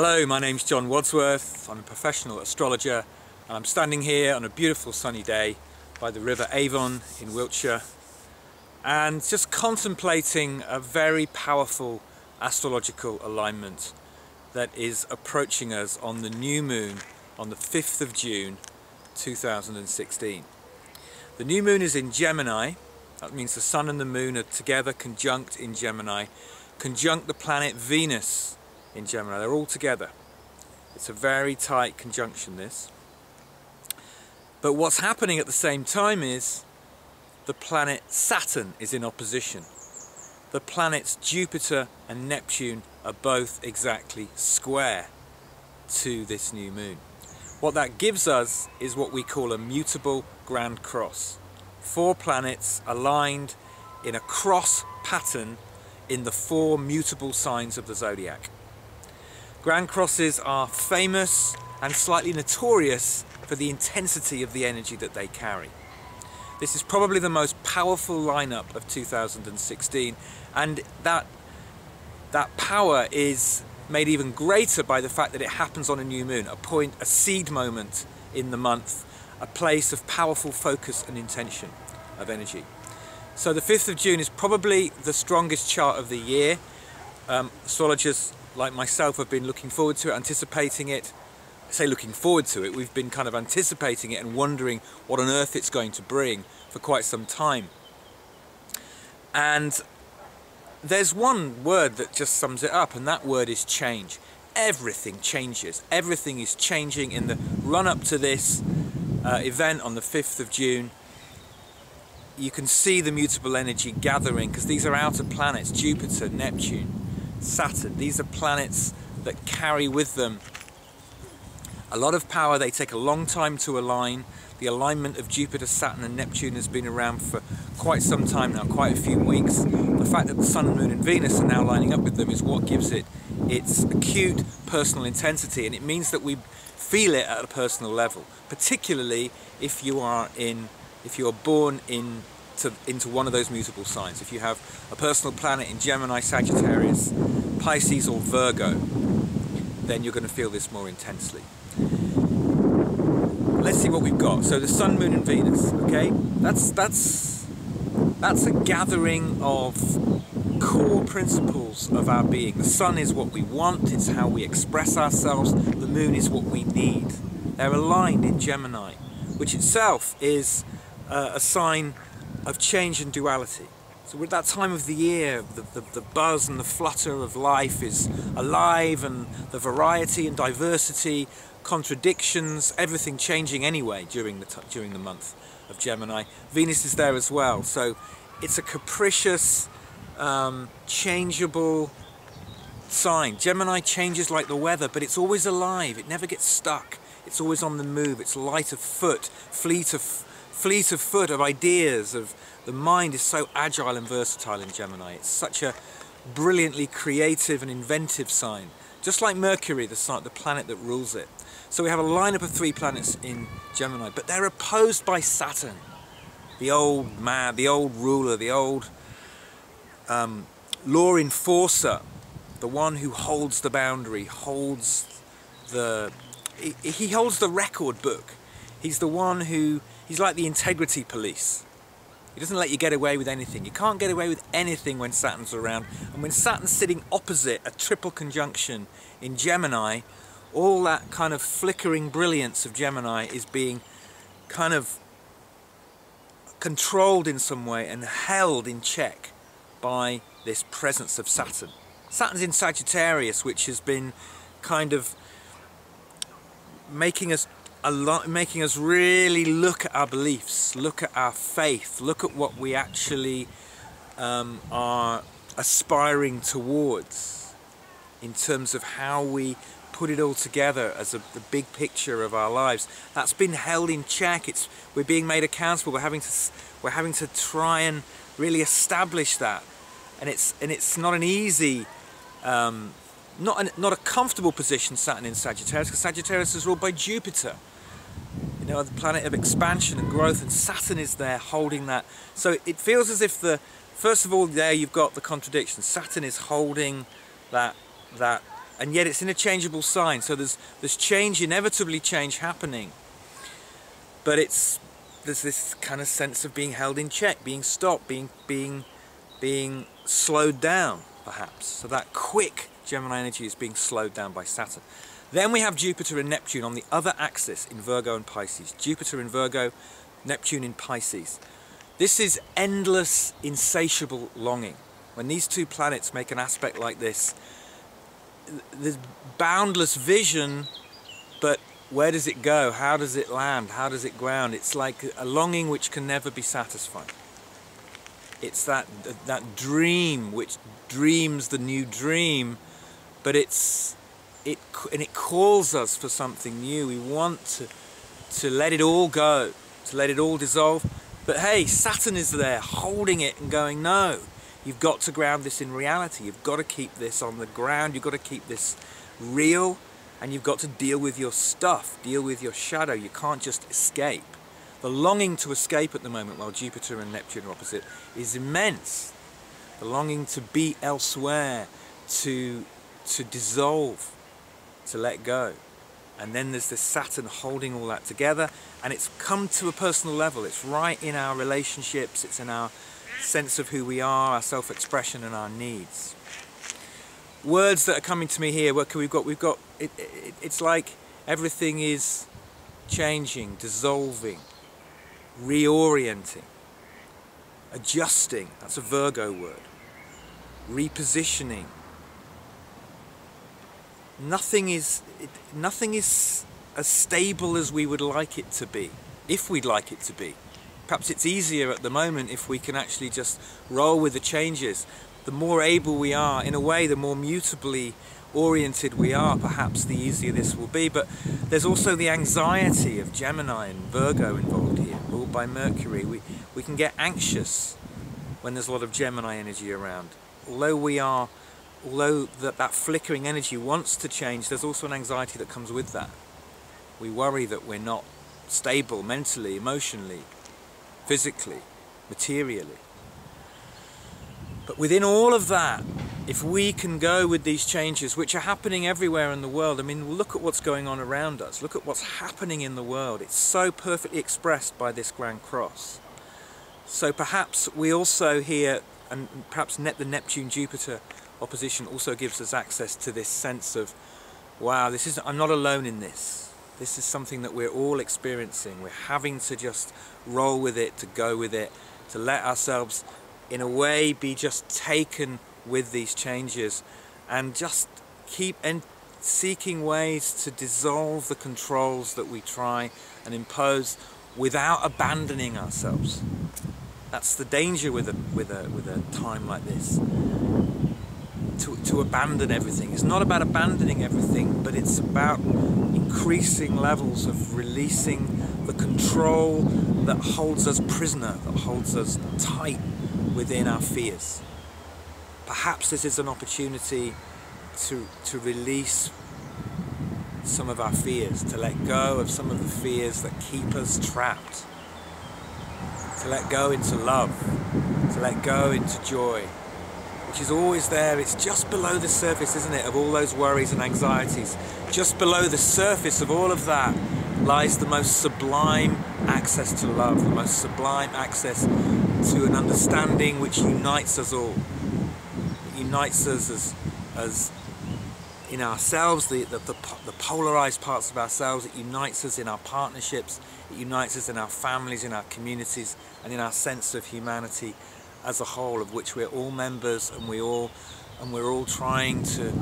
Hello, my name's John Wadsworth. I'm a professional astrologer and I'm standing here on a beautiful sunny day by the River Avon in Wiltshire and just contemplating a very powerful astrological alignment that is approaching us on the new moon on the 5th of June 2016. The new moon is in Gemini. That means the sun and the moon are together conjunct in Gemini, conjunct the planet Venus in Gemini. They're all together. It's a very tight conjunction, this. But what's happening at the same time is the planet Saturn is in opposition. The planets Jupiter and Neptune are both exactly square to this new moon. What that gives us is what we call a mutable grand cross. 4 planets aligned in a cross pattern in the 4 mutable signs of the zodiac. Grand crosses are famous and slightly notorious for the intensity of the energy that they carry. This is probably the most powerful lineup of 2016, and that power is made even greater by the fact that it happens on a new moon, a seed moment in the month, a place of powerful focus and intention of energy. So the 5th of June is probably the strongest chart of the year. Astrologers like myself have been looking forward to it, anticipating it. I say looking forward to it, we've been kind of anticipating it and wondering what on earth it's going to bring for quite some time. And there's one word that just sums it up, and that word is change. Everything changes. Everything is changing in the run-up to this event on the 5th of June. You can see the mutable energy gathering because these are outer planets, Jupiter, Neptune, Saturn. These are planets that carry with them a lot of power. They take a long time to align. The alignment of Jupiter, Saturn and Neptune has been around for quite some time now, quite a few weeks. The fact that the Sun, Moon and Venus are now lining up with them is what gives it its acute personal intensity, and it means that we feel it at a personal level, particularly if you are born into one of those mutable signs. If you have a personal planet in Gemini, Sagittarius, Pisces or Virgo, then you're going to feel this more intensely. Let's see what we've got. So the Sun, Moon and Venus, okay? That's a gathering of core principles of our being. The Sun is what we want, it's how we express ourselves. The Moon is what we need. They're aligned in Gemini, which itself is a sign of change and duality. So with that time of the year, the buzz and the flutter of life is alive, and the variety and diversity, contradictions, everything changing anyway during the month of Gemini. Venus is there as well, so it's a capricious, changeable sign. Gemini changes like the weather, but it's always alive. It never gets stuck. It's always on the move. It's light of foot, fleet of foot, of ideas. Of the mind is so agile and versatile in Gemini. It's such a brilliantly creative and inventive sign, just like Mercury, the planet that rules it. So we have a lineup of 3 planets in Gemini, but they're opposed by Saturn, the old man, the old ruler, the old law enforcer, the one who holds the boundary, he holds the record book. He's the one he's like the integrity police. He doesn't let you get away with anything. You can't get away with anything when Saturn's around. And when Saturn's sitting opposite a triple conjunction in Gemini, all that kind of flickering brilliance of Gemini is being kind of controlled in some way and held in check by this presence of Saturn. Saturn's in Sagittarius, which has been kind of making us really look at our beliefs, look at our faith, look at what we actually are aspiring towards in terms of how we put it all together as the big picture of our lives. That's been held in check. We're being made accountable. We're having to try and really establish that, and it's not an easy, not a comfortable position, Saturn in Sagittarius, because Sagittarius is ruled by Jupiter, you know, the planet of expansion and growth, and Saturn is there holding that. So it feels as if first of all there you've got the contradiction. Saturn is holding that and yet it's in a changeable sign. So there's change, inevitably change happening, but there's this kind of sense of being held in check, being stopped, being slowed down, perhaps. So that quick Gemini energy is being slowed down by Saturn. Then we have Jupiter and Neptune on the other axis in Virgo and Pisces. Jupiter in Virgo, Neptune in Pisces. This is endless, insatiable longing. When these two planets make an aspect like this, there's boundless vision, but where does it go? How does it land? How does it ground? It's like a longing which can never be satisfied. It's that dream which dreams the new dream, but it calls us for something new. We want to let it all go, to let it all dissolve. But hey, Saturn is there holding it and going, no, you've got to ground this in reality. You've got to keep this on the ground. You've got to keep this real, and you've got to deal with your stuff, deal with your shadow. You can't just escape. The longing to escape at the moment, while Jupiter and Neptune are opposite, is immense. The longing to be elsewhere, to dissolve, to let go. And then there's this Saturn holding all that together, and it's come to a personal level. It's right in our relationships, it's in our sense of who we are, our self-expression and our needs. Words that are coming to me here, we've got it's like everything is changing, dissolving, reorienting, adjusting, that's a Virgo word, repositioning. Nothing is as stable as we would like it to be, if we'd like it to be. Perhaps it's easier at the moment if we can actually just roll with the changes. The more able we are, in a way, the more mutably oriented we are, perhaps the easier this will be. But there's also the anxiety of Gemini and Virgo involved here, ruled by Mercury. We can get anxious when there's a lot of Gemini energy around. Although that flickering energy wants to change, there's also an anxiety that comes with that. We worry that we're not stable mentally, emotionally, physically, materially. But within all of that, if we can go with these changes, which are happening everywhere in the world, I mean, look at what's going on around us. Look at what's happening in the world. It's so perfectly expressed by this Grand Cross. So perhaps we also here, and perhaps the Neptune-Jupiter opposition also gives us access to this sense of, wow, I'm not alone in this. This is something that we're all experiencing. We're having to just roll with it, to go with it, to let ourselves, in a way, be just taken with these changes, and just keep seeking ways to dissolve the controls that we try and impose without abandoning ourselves. That's the danger with a time like this. To abandon everything. It's not about abandoning everything, but it's about increasing levels of releasing the control that holds us prisoner, that holds us tight within our fears. Perhaps this is an opportunity to release some of our fears, to let go of some of the fears that keep us trapped, to let go into love, to let go into joy, which is always there. It's just below the surface, isn't it, of all those worries and anxieties. Just below the surface of all of that lies the most sublime access to love, the most sublime access to an understanding which unites us all. It unites us as in ourselves, the polarized parts of ourselves. It unites us in our partnerships. It unites us in our families, in our communities, and in our sense of humanity as a whole, of which we're all members, and we're all trying to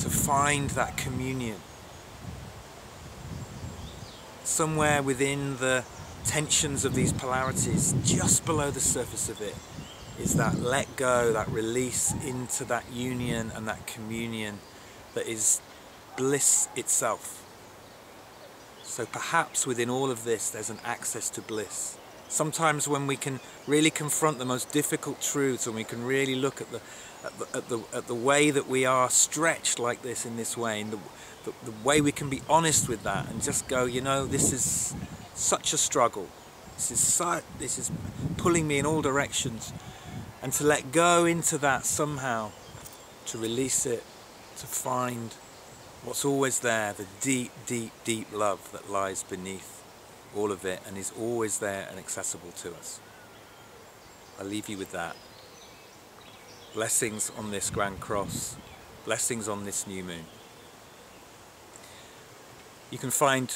find that communion. Somewhere within the tensions of these polarities, just below the surface of it, is that let go, that release into that union and that communion that is bliss itself. So perhaps within all of this there's an access to bliss. Sometimes when we can really confront the most difficult truths, and we can really look at the way that we are stretched like this, in this way, and the way we can be honest with that, and just go, you know, this is such a struggle. This is pulling me in all directions, and to let go into that somehow, to release it, to find what's always there, the deep, deep, deep love that lies beneath all of it and is always there and accessible to us. I leave you with that. Blessings on this Grand Cross, blessings on this new moon. You can find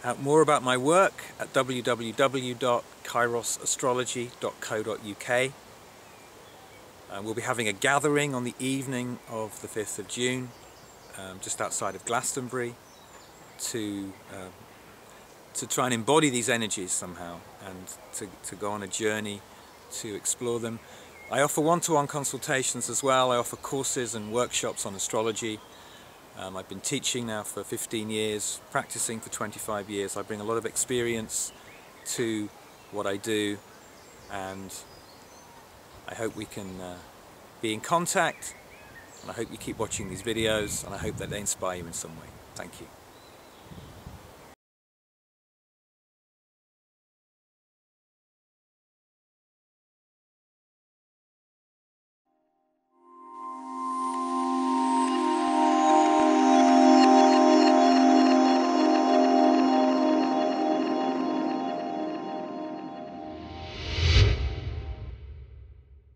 out more about my work at www.kairosastrology.co.uk. We'll be having a gathering on the evening of the 5th of June, just outside of Glastonbury, to try and embody these energies somehow and to go on a journey to explore them. I offer one-to-one consultations as well. I offer courses and workshops on astrology. I've been teaching now for 15 years, practicing for 25 years. I bring a lot of experience to what I do, and I hope we can be in contact, and I hope you keep watching these videos, and I hope that they inspire you in some way. Thank you.